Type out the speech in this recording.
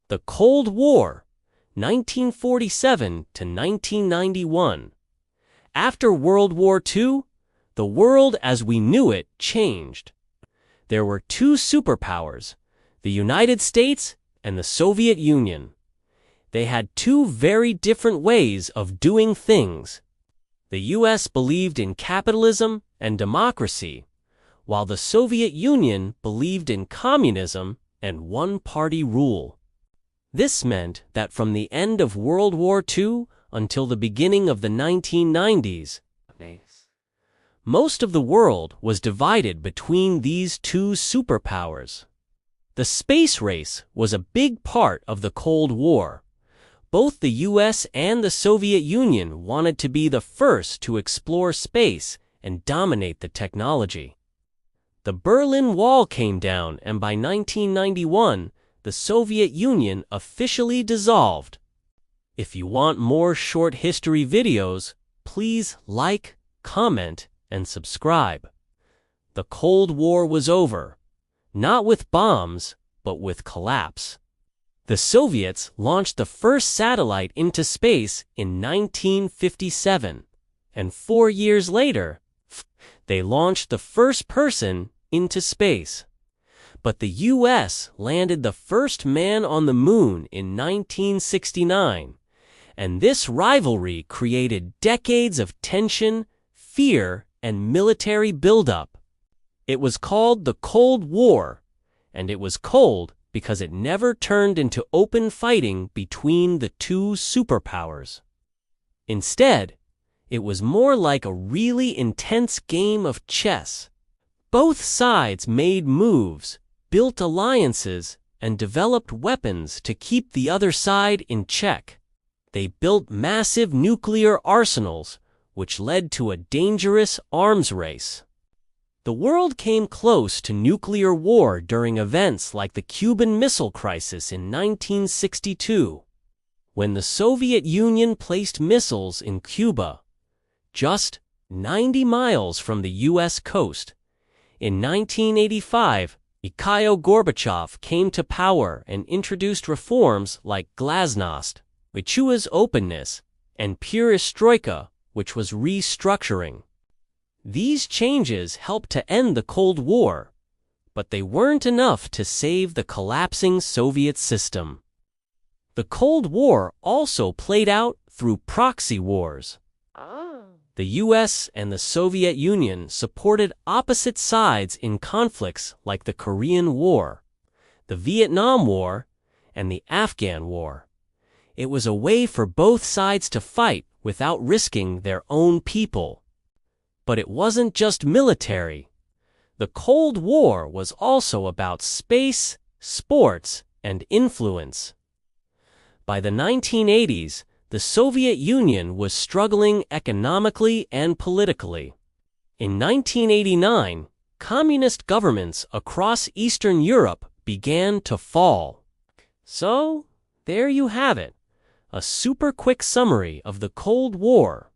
The Cold War, 1947 to 1991. After World War II, the world as we knew it changed. There were two superpowers, the United States and the Soviet Union. They had two very different ways of doing things. The US believed in capitalism and democracy, while the Soviet Union believed in communism and one-party rule. This meant that from the end of World War II until the beginning of the 1990s, most of the world was divided between these two superpowers. The space race was a big part of the Cold War. Both the US and the Soviet Union wanted to be the first to explore space and dominate the technology. The Berlin Wall came down, and by 1991, the Soviet Union officially dissolved. If you want more short history videos, please like, comment, and subscribe. The Cold War was over, not with bombs, but with collapse. The Soviets launched the first satellite into space in 1957, and 4 years later, they launched the first person into space. But the US landed the first man on the moon in 1969, and this rivalry created decades of tension, fear, and military buildup. It was called the Cold War, and it was cold because it never turned into open fighting between the two superpowers. Instead, it was more like a really intense game of chess. Both sides made moves, built alliances, and developed weapons to keep the other side in check. They built massive nuclear arsenals, which led to a dangerous arms race. The world came close to nuclear war during events like the Cuban Missile Crisis in 1962, when the Soviet Union placed missiles in Cuba, just 90 miles from the US coast. In 1985, Mikhail Gorbachev came to power and introduced reforms like glasnost, which was openness, and perestroika, which was restructuring. These changes helped to end the Cold War, but they weren't enough to save the collapsing Soviet system. The Cold War also played out through proxy wars. The US and the Soviet Union supported opposite sides in conflicts like the Korean War, the Vietnam War, and the Afghan War. It was a way for both sides to fight without risking their own people. But it wasn't just military. The Cold War was also about space, sports, and influence. By the 1980s, the Soviet Union was struggling economically and politically. In 1989, communist governments across Eastern Europe began to fall. So, there you have it, a super quick summary of the Cold War.